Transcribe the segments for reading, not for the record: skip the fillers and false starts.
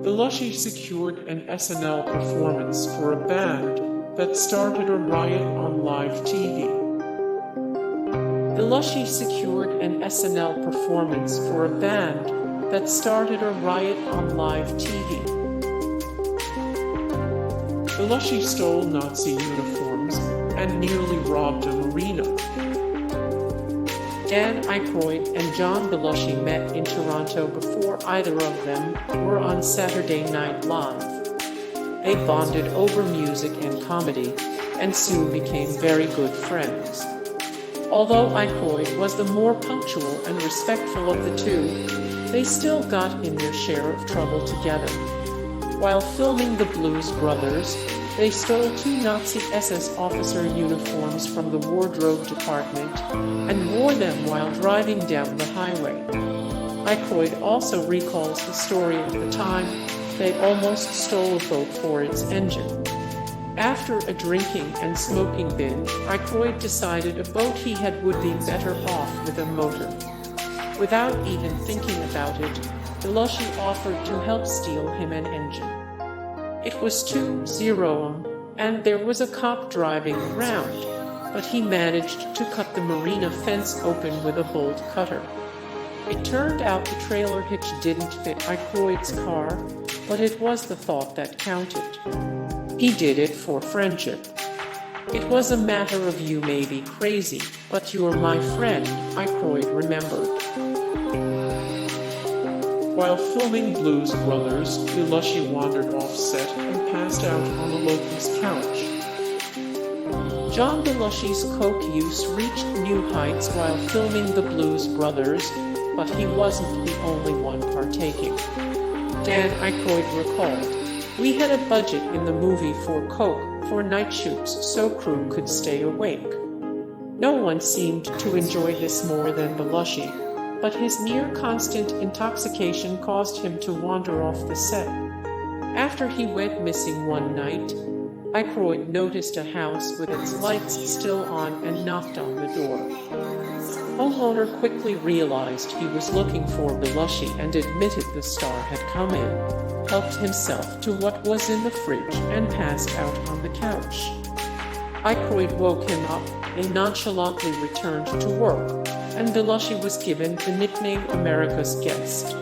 Belushi secured an SNL performance for a band that started a riot on live TV. Belushi secured an SNL performance for a band that started a riot on live TV. Belushi stole Nazi uniforms and nearly robbed a Marina. Dan Aykroyd and John Belushi met in Toronto before either of them were on Saturday Night Live. They bonded over music and comedy, and soon became very good friends. Although Aykroyd was the more punctual and respectful of the two, they still got in their share of trouble together. While filming The Blues Brothers, they stole 2 Nazi SS officer uniforms from the wardrobe department and wore them while driving down the highway. Aykroyd also recalls the story of the time they almost stole a boat for its engine. After a drinking and smoking binge, Aykroyd decided a boat he had would be better off with a motor. Without even thinking about it, Belushi offered to help steal him an engine. It was 2-0, and there was a cop driving around, but he managed to cut the Marina fence open with a bolt cutter. It turned out the trailer hitch didn't fit Aykroyd's car, but it was the thought that counted. He did it for friendship. It was a matter of you may be crazy, but you're my friend, Aykroyd remembered. While filming Blues Brothers, Belushi wandered off set and passed out on the local's couch. John Belushi's coke use reached new heights while filming The Blues Brothers, but he wasn't the only one partaking. Dan Aykroyd recalled, "We had a budget in the movie for coke for night shoots so crew could stay awake. No one seemed to enjoy this more than Belushi, but his near-constant intoxication caused him to wander off the set. After he went missing one night, Aykroyd noticed a house with its lights still on and knocked on the door. Homeowner quickly realized he was looking for Belushi and admitted the star had come in, helped himself to what was in the fridge, and passed out on the couch. Aykroyd woke him up and nonchalantly returned to work, and Belushi was given the nickname America's Guest.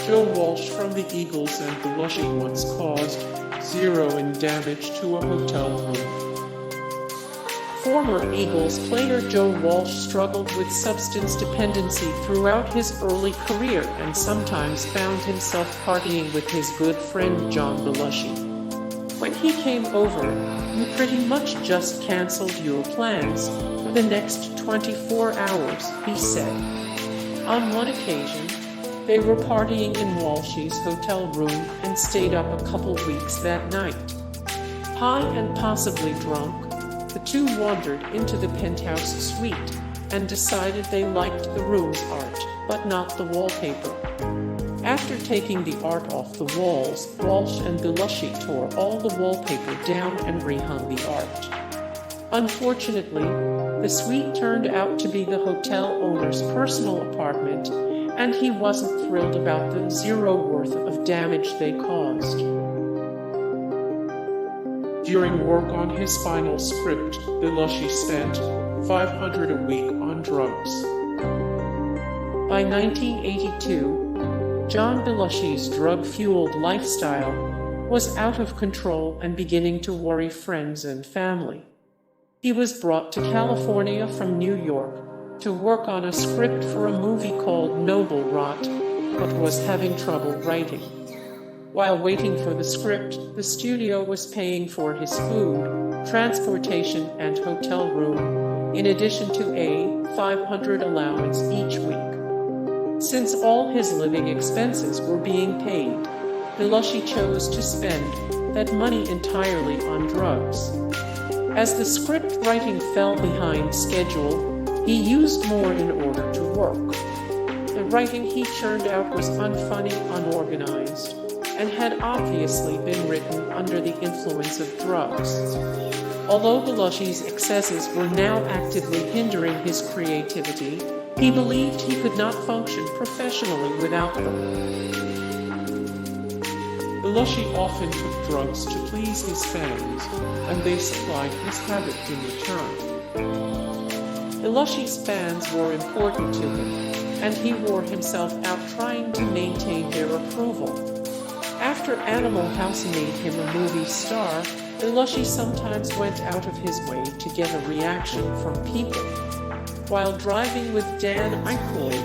Joe Walsh from the Eagles and Belushi once caused $0 in damage to a hotel room. Former Eagles player Joe Walsh struggled with substance dependency throughout his early career and sometimes found himself partying with his good friend John Belushi. When he came over, you pretty much just canceled your plans for the next 24 hours, he said. On one occasion, they were partying in Walsh's hotel room and stayed up a couple weeks that night. High and possibly drunk, the two wandered into the penthouse suite and decided they liked the room's art, but not the wallpaper. After taking the art off the walls, Walsh and Belushi tore all the wallpaper down and rehung the art. Unfortunately, the suite turned out to be the hotel owner's personal apartment, and he wasn't thrilled about the $0 worth of damage they caused. During work on his final script, Belushi spent $500 a week on drugs. By 1982, John Belushi's drug-fueled lifestyle was out of control and beginning to worry friends and family. He was brought to California from New York to work on a script for a movie called Noble Rot, but was having trouble writing. While waiting for the script, the studio was paying for his food, transportation, and hotel room, in addition to a $500 allowance each week. Since all his living expenses were being paid, Belushi chose to spend that money entirely on drugs. As the script writing fell behind schedule, he used more in order to work. The writing he churned out was unfunny, unorganized. and had obviously been written under the influence of drugs. Although Belushi's excesses were now actively hindering his creativity, he believed he could not function professionally without them. Belushi often took drugs to please his fans, and they supplied his habit in return. Belushi's fans were important to him, and he wore himself out trying to maintain their approval. After Animal House made him a movie star, Belushi sometimes went out of his way to get a reaction from people. While driving with Dan Aykroyd,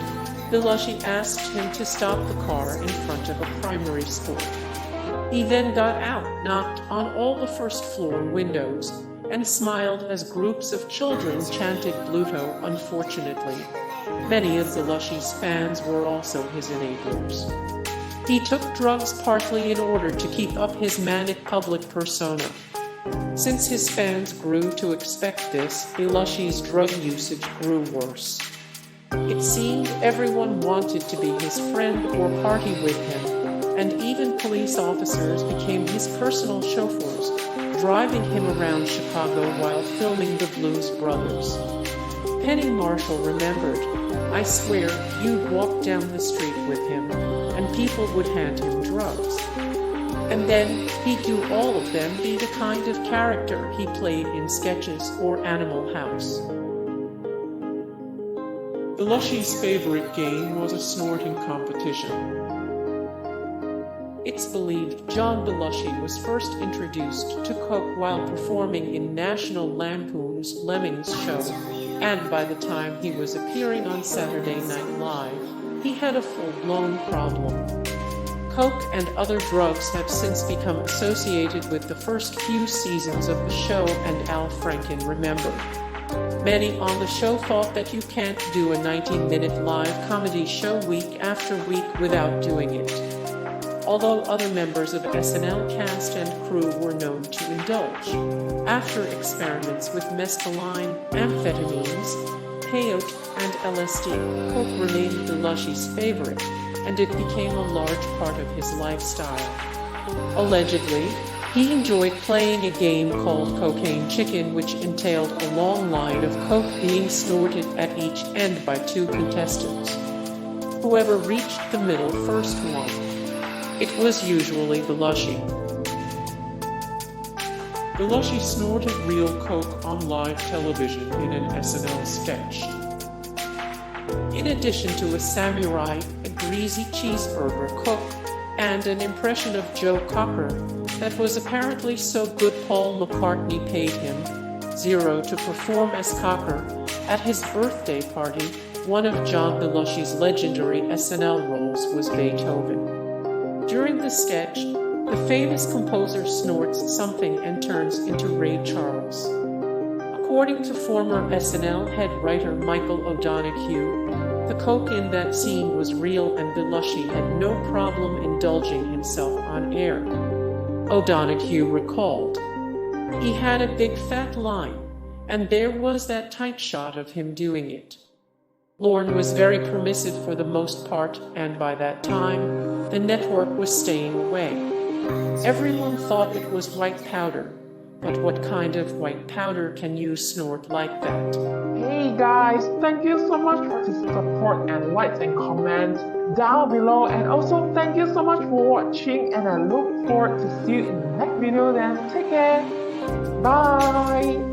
Belushi asked him to stop the car in front of a primary school. He then got out, knocked on all the first-floor windows, and smiled as groups of children chanted Bluto. Unfortunately, many of Belushi's fans were also his enablers. He took drugs partly in order to keep up his manic public persona. Since his fans grew to expect this, Belushi's drug usage grew worse. It seemed everyone wanted to be his friend or party with him, and even police officers became his personal chauffeurs, driving him around Chicago while filming The Blues Brothers. Penny Marshall remembered, "I swear, you'd walk down the street with him, and people would hand him drugs. And then, he'd do all of them be the kind of character he played in sketches or Animal House." Belushi's favorite game was a snorting competition. It's believed John Belushi was first introduced to coke while performing in National Lampoon's Lemmings show, and by the time he was appearing on Saturday Night Live, he had a full-blown problem. Coke and other drugs have since become associated with the first few seasons of the show, and Al Franken remembered. Many on the show thought that you can't do a 90-minute live comedy show week after week without doing it. Although other members of SNL cast and crew were known to indulge. After experiments with mescaline, amphetamines, peyote, and LSD, coke remained Belushi's favorite, and it became a large part of his lifestyle. Allegedly, he enjoyed playing a game called Cocaine Chicken, which entailed a long line of coke being snorted at each end by two contestants. Whoever reached the middle first won. It was usually Belushi. Belushi snorted real coke on live television in an SNL sketch. In addition to a samurai, a greasy cheeseburger cook, and an impression of Joe Cocker that was apparently so good Paul McCartney paid him $0 to perform as Cocker at his birthday party. One of John Belushi's legendary SNL roles was Beethoven. During the sketch, the famous composer snorts something and turns into Ray Charles. According to former SNL head writer Michael O'Donoghue, the coke in that scene was real and Belushi had no problem indulging himself on air. O'Donoghue recalled, "He had a big fat line, and there was that tight shot of him doing it." Lorne was very permissive for the most part, and by that time, the network was staying away. Everyone thought it was white powder, but what kind of white powder can you snort like that? Hey guys, thank you so much for the support and likes and comments down below, and also thank you so much for watching, and I look forward to see you in the next video. Then take care, bye.